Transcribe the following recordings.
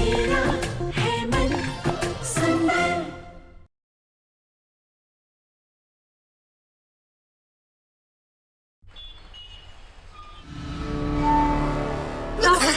मेरा है मन सुंदर।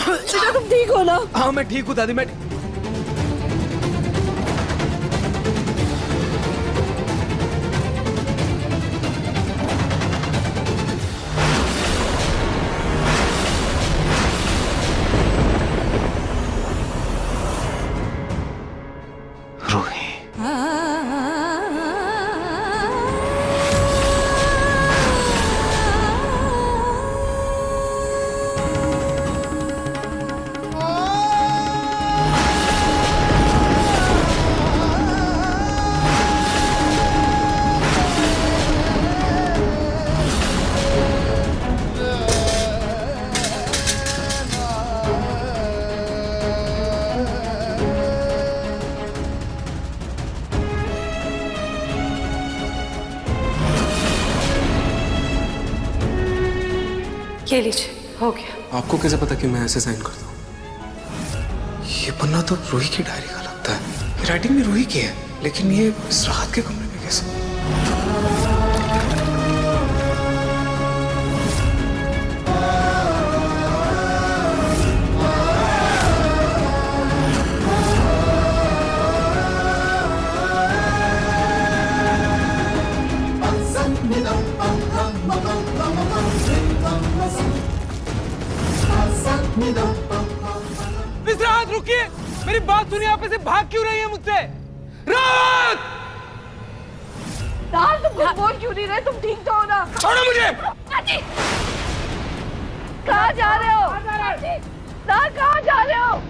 बेटा तुम ठीक हो ना? हाँ मैं ठीक हूँ दादी। मैं रूही ये लीजिए, हो गया। आपको कैसे पता कि मैं ऐसे साइन करता हूँ? ये पन्ना तो रूही की डायरी का लगता है। ये राइटिंग भी रूही की है, लेकिन ये इस राहत के कमरे में कैसे? राहत रुकिए, मेरी बात सुनिए। आप ऐसे भाग क्यों रही है मुझसे? राहत! तुम कुछ बोल क्यों नहीं रहे? तुम ठीक तो हो ना? छोड़ो मुझे! कहाँ जा रहे हो? कहाँ जा रहे हो?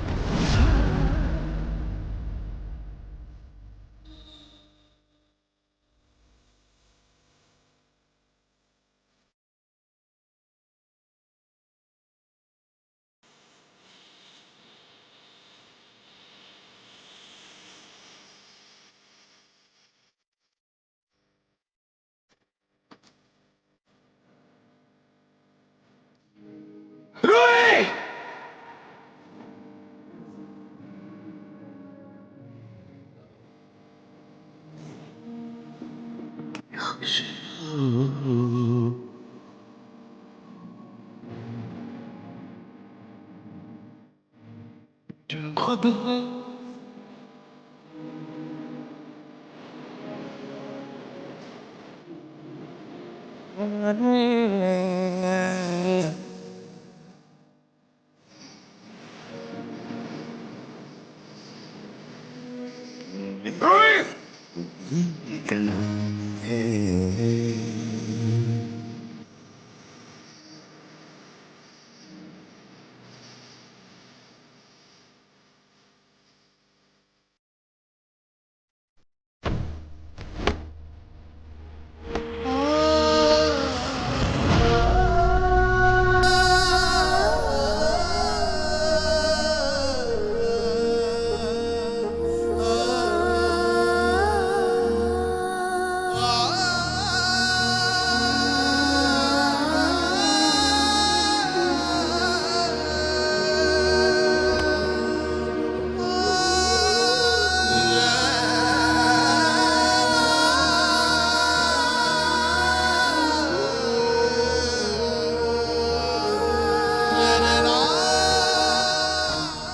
रूही!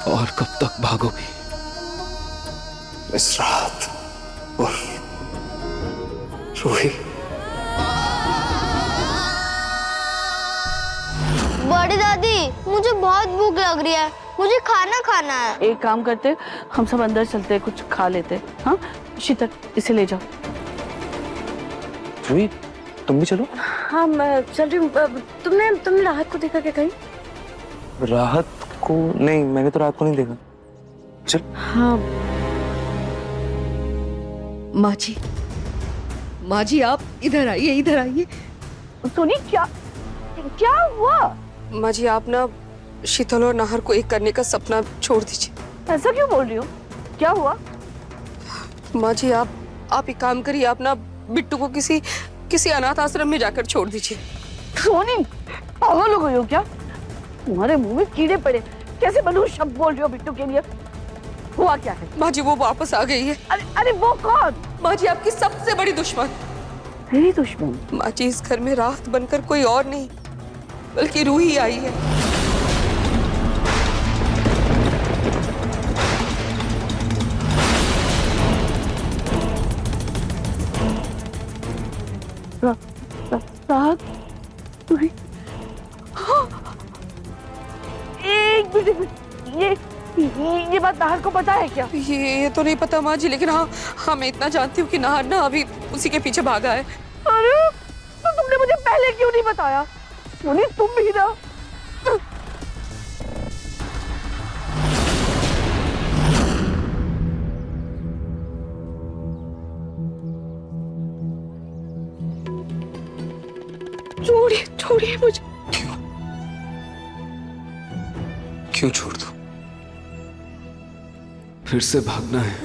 और कब तक भागोगी इस रात और रूही? बड़ी दादी, मुझे बहुत भूख लग रही है, मुझे खाना खाना है। एक काम करते, हम सब अंदर चलते, कुछ खा लेते। हाँ शीतल, इसे ले जाओ। रूही तुम भी चलो। हाँ मैं चल रही हूँ। तुमने राहत को देखा क्या कहीं? राहत को नहीं, मैंने तो रात को नहीं देखा। चल। हाँ माँ जी आप इधर आइए, इधर आइए। सोनी, क्या क्या हुआ? माँ जी आप ना शीतल और नाहर को एक करने का सपना छोड़ दीजिए। ऐसा क्यों बोल रही हो? क्या हुआ? माँ जी आप एक काम करिए, आप ना बिट्टू को किसी अनाथ आश्रम में जाकर छोड़ दीजिए। सोनी पागल हो गई हो क्या? तुम्हारे मुंह में कीड़े पड़े, कैसे मनुष्य शब्द बोल रही हो बिट्टू के लिए? हुआ क्या है? माँ जी वो वापस आ गई है। अरे अरे वो कौन? माँ जी आपकी सबसे बड़ी दुश्मन। मेरी दुश्मन? माँ जी इस घर में राहत बनकर कोई और नहीं बल्कि रूही आई है। राहत? रूही? एक मिनट, ये बात नाहर को पता है क्या? ये तो नहीं पता माँ जी, लेकिन हाँ हाँ मैं इतना जानती हूँ कि नाहर ना अभी उसी के पीछे भागा है। अरे तो तुमने मुझे पहले क्यों नहीं बताया? मुनी तुम भी ना। छोड़िए छोड़िए मुझे। क्यों छोड़ दूं? फिर से भागना है?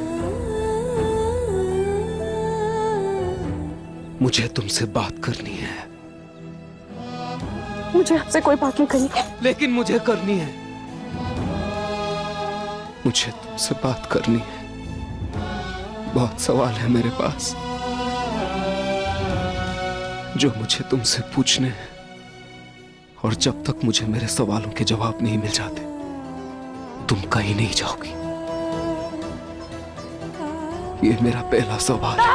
मुझे तुमसे बात करनी है। मुझे आपसे कोई बात नहीं करनी है। लेकिन मुझे करनी है। मुझे तुमसे बात करनी है। बहुत सवाल है मेरे पास जो मुझे तुमसे पूछने हैं, और जब तक मुझे मेरे सवालों के जवाब नहीं मिल जाते तुम कहीं नहीं जाओगी। ये मेरा पहला सवाल है।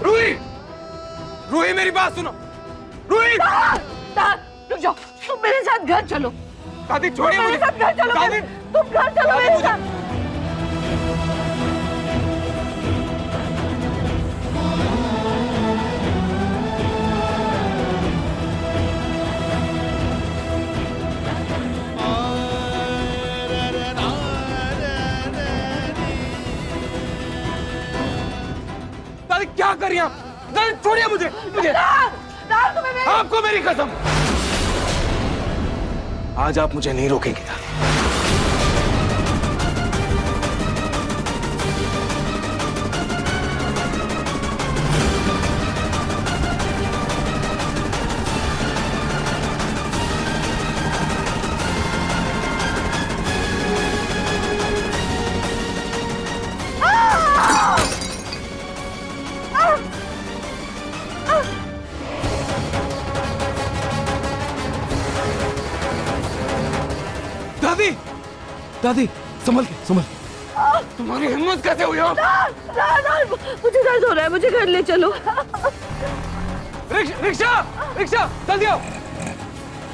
रूही, रूही मेरी बात सुनो। रूही, रुक जाओ, तुम मेरे साथ घर चलो। दादी छोड़िए मेरे मुझे। साथ घर चलो। दादी, तुम घर चलो दादी, मेरे मुझे- साथ। दादी क्या कर रही हैं आप? दादी छोड़िए मुझे, मुझे। तुम्हें मेरी आपको मेरी कसम, आज आप मुझे नहीं रोकेंगे दादी। दादी, दादी संभल के, संभल। तुम्हारी हिम्मत कैसे हुई? मुझे दर्द हो रहा है, मुझे घर ले चलो। रिक्शा, रिक्शा जल्दी आओ।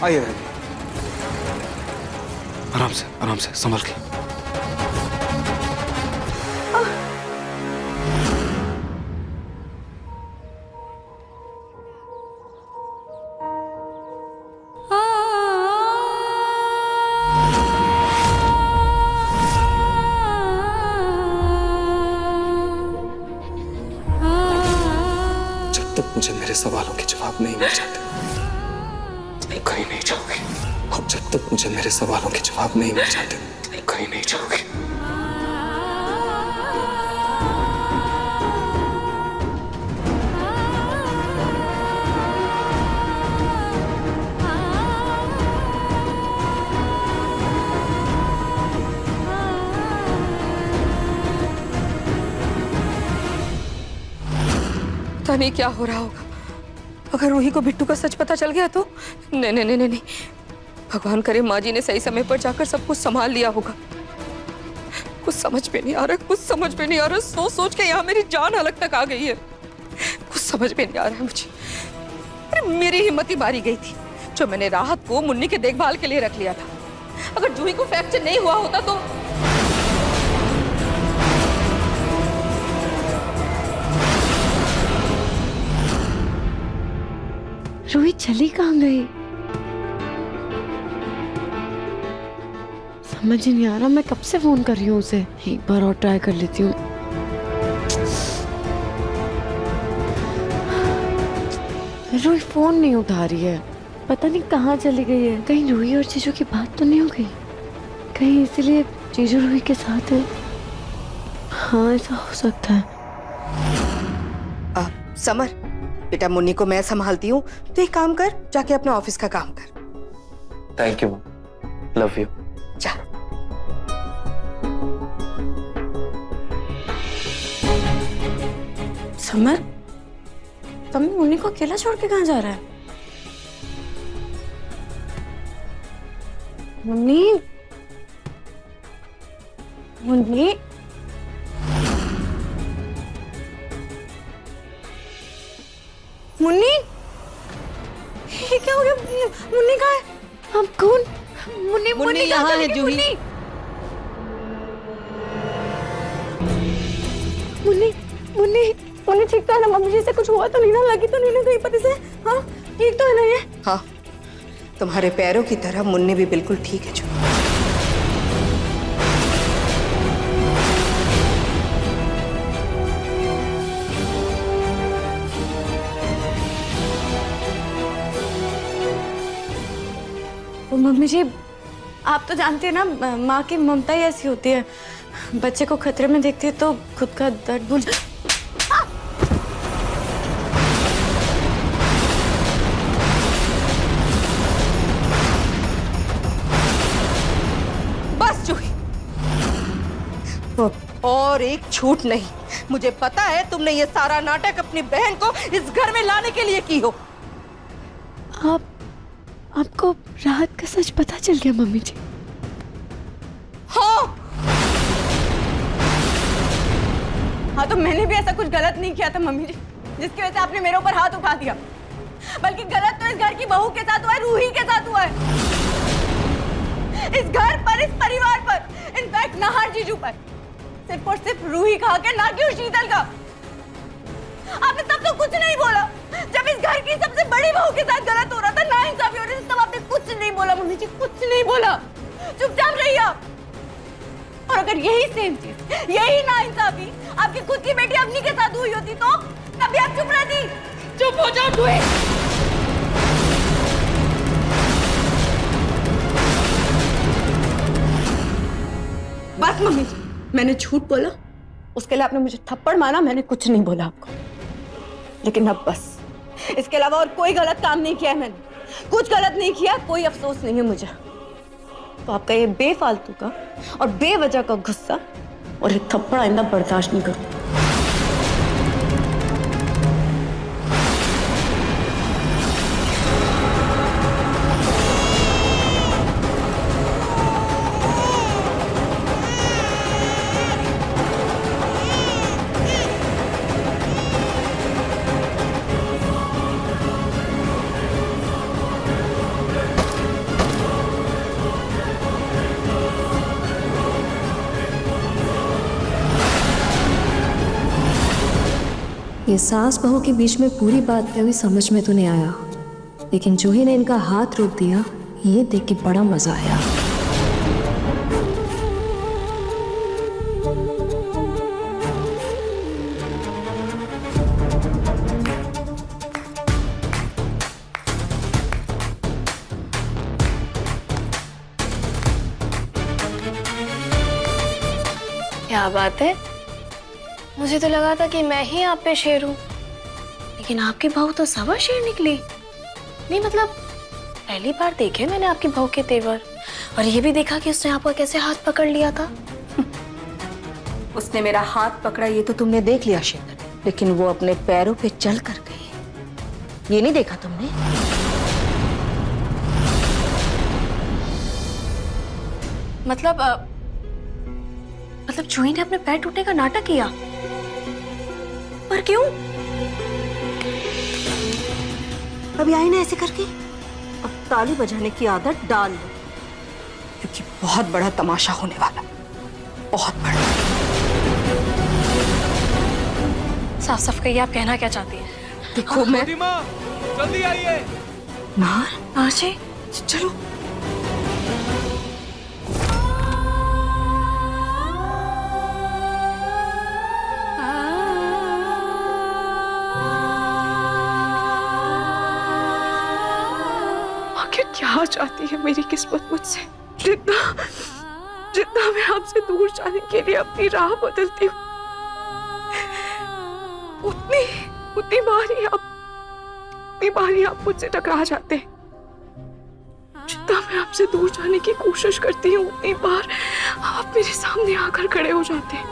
आइए आराम से संभल के। जब तक मुझे मेरे सवालों के जवाब नहीं मिल जाते कहीं नहीं जाओगी। और जब तक मुझे मेरे सवालों के जवाब नहीं मिल जाते कहीं नहीं जाओगी। पता नहीं क्या हो रहा होगा। अगर रूही को बिट्टू का सच पता चल गया तो नहीं नहीं नहीं नहीं, भगवान करे माँ जी ने सही समय पर जाकर सब कुछ संभाल लिया होगा। कुछ समझ में नहीं आ रहा, कुछ समझ में नहीं आ रहा। सोच सोच के यहाँ मेरी जान हलक तक आ गई है। कुछ समझ में नहीं आ रहा है मुझे। अरे मेरी हिम्मत ही मारी गई थी जो मैंने राहत को मुन्नी के देखभाल के लिए रख लिया था। अगर जूही को फ्रैक्चर नहीं हुआ होता तो रूही चली कहाँ गई? समझ ही नहीं आ रहा। मैं कब से फोन कर रही हूँ उसे। एक बार और ट्राई कर लेती हूँ। रूही फोन नहीं उठा रही है। पता नहीं कहाँ चली गई है। कहीं रूही और जीजू की बात तो नहीं हो गई? कहीं इसीलिए जीजू रूही के साथ है। हाँ ऐसा हो सकता है। समर, बेटा मुन्नी को मैं संभालती हूँ, तो एक काम कर, जाके अपने ऑफिस का काम कर। Thank you, love you. जा। समर, तुम मुन्नी को अकेला छोड़ के कहाँ जा रहा है? मुन्नी, मुन्नी, मुन्नी, ये क्या हो गया? मुन्नी कहाँ है? हम कौन? मुन्नी, मुन्नी यहाँ है जूही। मुन्नी, मुन्नी, मुन्नी ठीक तो है ना? मम्मी जी से कुछ हुआ तो नहीं ना? लगी तो नहीं ना कहीं पता से? हाँ ठीक तो है ना ये? हाँ, तुम्हारे पैरों की तरह मुन्नी भी बिल्कुल ठीक है जो। मम्मी जी, आप तो जानती है ना, माँ की ममता ही ऐसी होती है। बच्चे को खतरे में देखती है तो खुद का दर्द भूल। बस जूही, और एक छूट नहीं। मुझे पता है तुमने ये सारा नाटक अपनी बहन को इस घर में लाने के लिए की हो। आपको रात का सच पता चल गया मम्मी जी? हाँ, हाँ तो मैंने भी ऐसा कुछ गलत नहीं किया था मम्मी जी, जिसकी वजह से आपने मेरे ऊपर हाथ उठा दिया। बल्कि गलत तो इस घर की बहू के साथ हुआ है, रूही के साथ हुआ है। इस घर पर, इस परिवार पर, इनफैक्ट नाहर जीजू पर, सिर्फ और सिर्फ रूही का हक है, ना कि उस शीतल का। आपने तब तो कुछ नहीं बोला जब इस घर की सबसे बड़ी बहू के साथ गलत हो रहा था, नाइंसाफी हो रही थी, तब आपने कुछ नहीं बोला मम्मी जी, कुछ नहीं बोला। चुपचाप रहिए आप। और अगर यही सेम चीज, यही नाइंसाफी आपकी खुद की बेटी अवनी के साथ हुई होती तो तभी आप चुप रहती। चुप हो जाओ जूही। बस मम्मी जी, मैंने झूठ बोला, उसके लिए आपने मुझे थप्पड़ मारा, मैंने कुछ नहीं बोला आपको। लेकिन अब बस, इसके अलावा और कोई गलत काम नहीं किया है मैंने, कुछ गलत नहीं किया, कोई अफसोस नहीं है मुझे। तो आपका ये बेफालतू का और बेवजह का गुस्सा और एक थप्पड़ आइंदा बर्दाश्त नहीं करूंगी। ये सास बहू के बीच में पूरी बात कभी समझ में तो नहीं आया, लेकिन जूही ने इनका हाथ रोक दिया, ये देख के बड़ा मजा आया। क्या बात है, मुझे तो लगा था कि मैं ही आप पे शेर हूँ, लेकिन आपकी बहू तो सवा शेर निकली। नहीं मतलब पहली बार देखे मैंने आपकी बहू के तेवर, और ये भी देखा कि उसने आपका कैसे हाथ पकड़ लिया था। उसने मेरा हाथ पकड़ा ये तो तुमने देख लिया शीतल, लेकिन वो अपने पैरों पे चल कर गई, ये नहीं देखा तुमने? मतलब जूही ने अपने पैर टूटने का नाटक किया, पर क्यों? अभी आई ना ऐसे करके, अब ताली बजाने की आदत डाल लो, क्योंकि बहुत बड़ा तमाशा होने वाला, बहुत बड़ा। साफ साफ कहिए, आप कहना क्या चाहती हैं? देखो मैं, जल्दी आइए। नार, जी चलो। आखिर क्या चाहती है मेरी किस्मत मुझसे? जितना जितना मैं आपसे दूर जाने के लिए अपनी राह बदलती हूँ, उतनी बार ही आप मुझसे टकरा जाते हैं। जितना मैं आपसे दूर जाने की कोशिश करती हूँ, उतनी बार आप मेरे सामने आकर खड़े हो जाते हैं।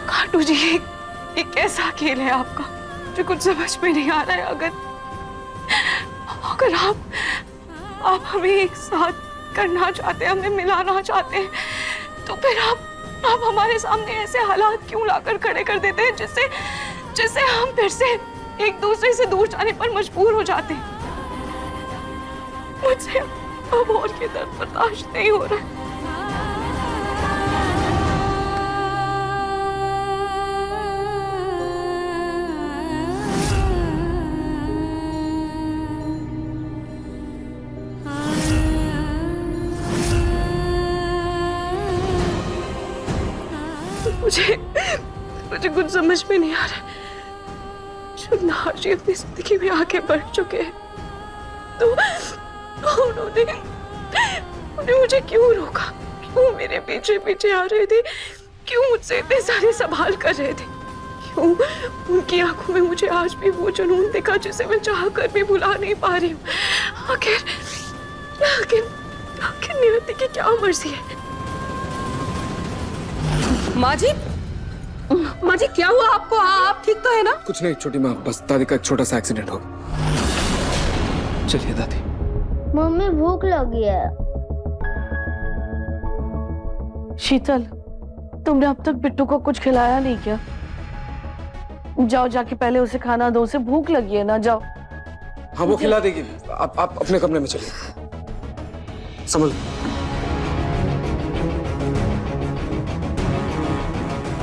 खाटू जी, ये कैसा खेल है आपका, मुझे कुछ समझ में नहीं आ रहा है। अगर आप हमें एक साथ करना चाहते हैं, हमें मिलाना चाहते हैं, तो फिर आप हमारे सामने ऐसे हालात क्यों लाकर खड़े कर देते हैं जिससे हम फिर से एक दूसरे से दूर जाने पर मजबूर हो जाते हैं। मुझसे अब और ये दर्द बर्दाश्त नहीं हो रहा है। मुझे कुछ समझ में नहीं आ रहा। जब नाहर जी अपनी जिंदगी में आगे बढ़ चुके हैं, तो उन्होंने मुझे क्यों रोका? क्यों मेरे पीछे पीछे आ रहे थे? क्यों मुझसे इतने सारे सवाल कर रहे थे? क्यों उनकी आंखों में मुझे आज भी वो जुनून दिखा जिसे मैं चाह कर भी भुला नहीं पा रही हूँ? आखिर नियति की क्या मर्जी है? माँ जी क्या हुआ आपको? आप ठीक तो है ना? कुछ नहीं छोटी माँ, बस दादी का एक छोटा सा एक्सीडेंट हो गया। चलिए दादी। मम्मी भूख लगी है। शीतल, तुमने अब तक बिट्टू को कुछ खिलाया नहीं क्या? जाओ जाके पहले उसे खाना दो, उसे भूख लगी है ना। जाओ। हाँ वो खिला देगी। आप अपने कमरे में चलिए। संभल।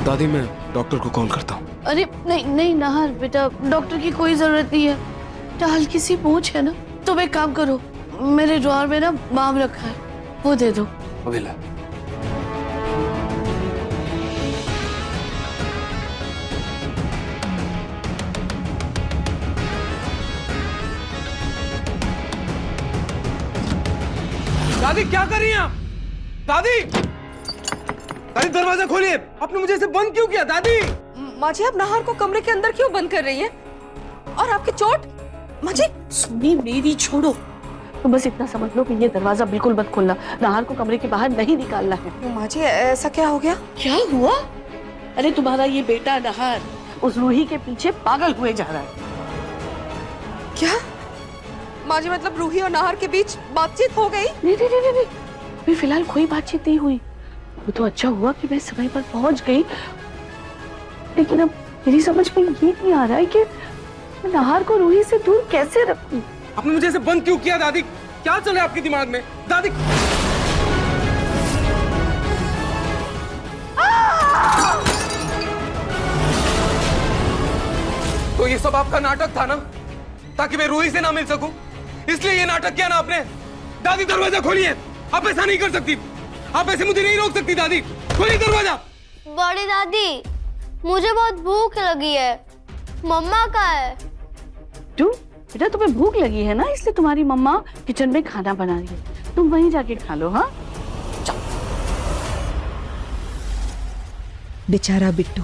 दादी मैं डॉक्टर को कॉल करता हूँ। अरे नहीं नाहर बेटा, डॉक्टर की कोई जरूरत नहीं है। टाल किसी पूछ है ना। तुम एक काम करो, मेरे ड्रॉअर में ना बाम रखा है, वो दे दो। अभी ला। दादी क्या कर रही हैं आप? दादी दरवाजा खोलिए। आपने मुझे इसे बंद क्यों किया? दादी माँ जी, आप नाहर को कमरे के अंदर क्यों बंद कर रही हैं? और आपकी चोट? माँ जी सुनी मेरी, छोड़ो। तो बस इतना समझ लो कि ये दरवाजा बिल्कुल मत खोलना। नाहर को कमरे के बाहर नहीं निकालना है। माँ जी ऐसा क्या हो गया? क्या हुआ? अरे तुम्हारा ये बेटा नाहर उस रूही के पीछे पागल हुए जा रहा है। क्या माँ जी, मतलब रूही और नाहर के बीच बातचीत हो गई? नहीं, अभी फिलहाल कोई बातचीत नहीं हुई। वो तो अच्छा हुआ कि मैं समय पर पहुंच गई, लेकिन अब मेरी समझ में ये नहीं आ रहा है कि मैं नाहर को रूही से दूर कैसे रखूं। आपने मुझे इसे बंद क्यों किया? दादी क्या चल रहा है आपके दिमाग में? दादी तो ये सब आपका नाटक था ना, ताकि मैं रूही से ना मिल सकूं, इसलिए ये नाटक किया ना आपने? दादी दरवाजा खोलिए। आप ऐसा नहीं कर सकती, आप ऐसे मुझे नहीं रोक सकती। दादी खोलिए दरवाजा। बड़ी दादी, मुझे बहुत भूख लगी है। मम्मा कहाँ है? क्यों बेटा, तुम्हें भूख लगी है ना, इसलिए तुम्हारी मम्मा किचन में खाना बना रही है। तुम वहीं जाके खा लो। हाँ बेचारा बिट्टू,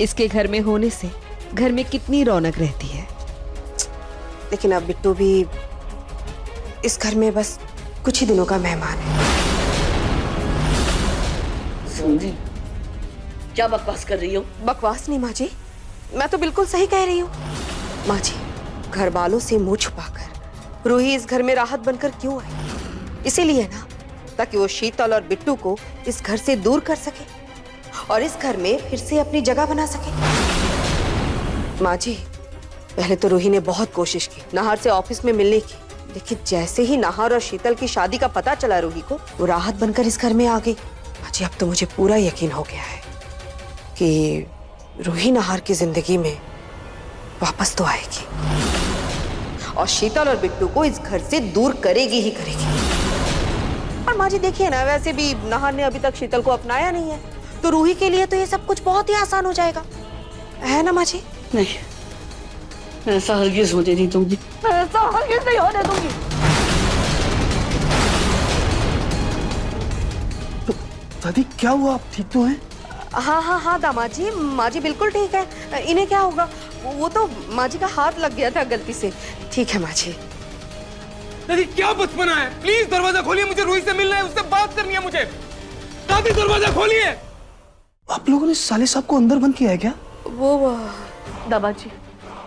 इसके घर में होने से घर में कितनी रौनक रहती है। लेकिन अब बिट्टू भी इस घर में बस कुछ ही दिनों का मेहमान है। समझी क्या बकवास कर रही हो? बकवास नहीं माँ जी, मैं तो बिल्कुल सही कह रही हूँ। माँ जी, घर वालों से मुंह छुपाकर रूही इस घर में राहत बनकर क्यों आई? इसीलिए ना, ताकि वो शीतल और बिट्टू को इस घर से दूर कर सके और इस घर में फिर से अपनी जगह बना सके। माँ जी, पहले तो रूही ने बहुत कोशिश की नाहर से ऑफिस में मिलने की, लेकिन जैसे ही नाहर और शीतल की शादी का पता चला रूही को, वो राहत बनकर इस घर में आ गई। माँ जी, अब तो मुझे पूरा यकीन हो गया है कि रूही नाहर की जिंदगी में वापस तो आएगी और शीतल और बिट्टू को इस घर से दूर करेगी ही करेगी। और माँ जी देखिए ना, वैसे भी नाहर ने अभी तक शीतल को अपनाया नहीं है, तो रूही के लिए तो ये सब कुछ बहुत ही आसान हो जाएगा, है ना माँ जी? नहीं, ऐसा हरगिज़ होने नहीं दूंगी। मैं ऐसा हरगिज़ नहीं होने दूंगी। दादी क्या हुआ, आप ठीक तो हैं? हाँ हाँ हाँ दामाद जी, माँ जी बिल्कुल ठीक है। इन्हें क्या होगा, वो तो माँ जी का हाथ लग गया था गलती से। ठीक है माँ जी। दादी क्या बचपना है, प्लीज दरवाजा खोलिए, मुझे रूही से मिलना है, उससे बात करनी है मुझे। दादी दरवाजा खोलिए। आप लोगों ने साले साहब को अंदर बंद किया है क्या? वो दादाजी,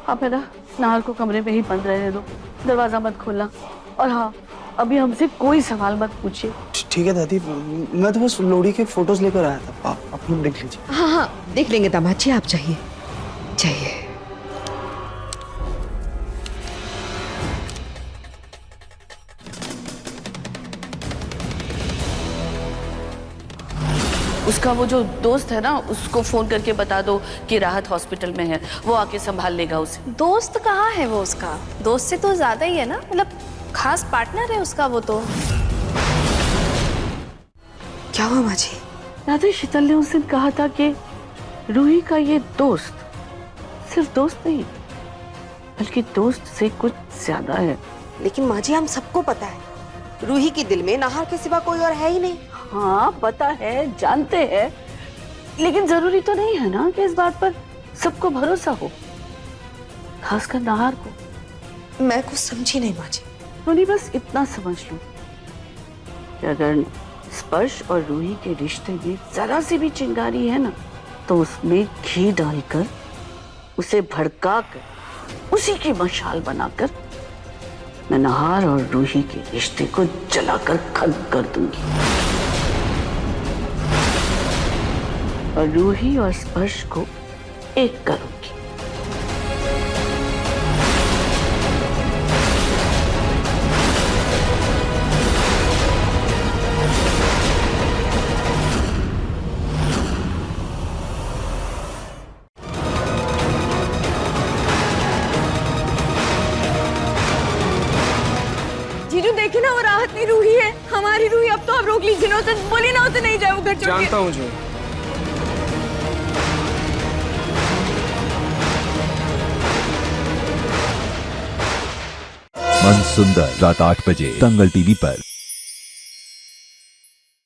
आप है ना नाहर को कमरे में ही बंद रहने दो, दरवाजा मत खोलना। और हाँ, अभी हमसे कोई सवाल मत पूछिए। ठीक है दादी, मैं तो बस लोड़ी के फोटोज लेकर आया था, आप लोग देख लीजिए। हाँ हाँ देख लेंगे दामाद जी, आप चाहिए चाहिए। उसका वो जो दोस्त है ना, उसको फोन करके बता दो कि राहत हॉस्पिटल में है, वो आके संभाल लेगा उसे। दोस्त कहाँ है वो उसका? दोस्त से तो ज्यादा ही है ना, मतलब खास पार्टनर है उसका वो तो। क्या हुआ माँ जी? दादी, शीतल ने उस दिन कहा था कि रूही का ये दोस्त सिर्फ दोस्त नहीं, बल्कि दोस्त से कुछ ज्यादा है। लेकिन माँ जी हम सबको पता है, रूही के दिल में नाहर के सिवा कोई और है ही नहीं। हाँ पता है, जानते हैं, लेकिन जरूरी तो नहीं है ना कि इस बात पर सबको भरोसा हो, खासकर नाहर को। मैं कुछ समझी नहीं माँ जी। तो नहीं, बस इतना समझ लो कि अगर स्पर्श और रूही के रिश्ते में जरा सी भी चिंगारी है ना, तो उसमें घी डालकर उसे भड़काकर उसी की मशाल बनाकर मैं नाहर और रूही के रिश्ते को जलाकर खत्म कर दूंगी, और रूही और स्पर्श को एक करूंगी। जीजू देखिए ना, वो राहत नहीं रूही है, हमारी रूही। अब तो आप रोक लीजिए ना उसे, बोलिए ना उसे नहीं जाए वो घर छोड़ के। जानता हूँ जो। मन सुंदर रात 8 बजे दंगल टीवी पर।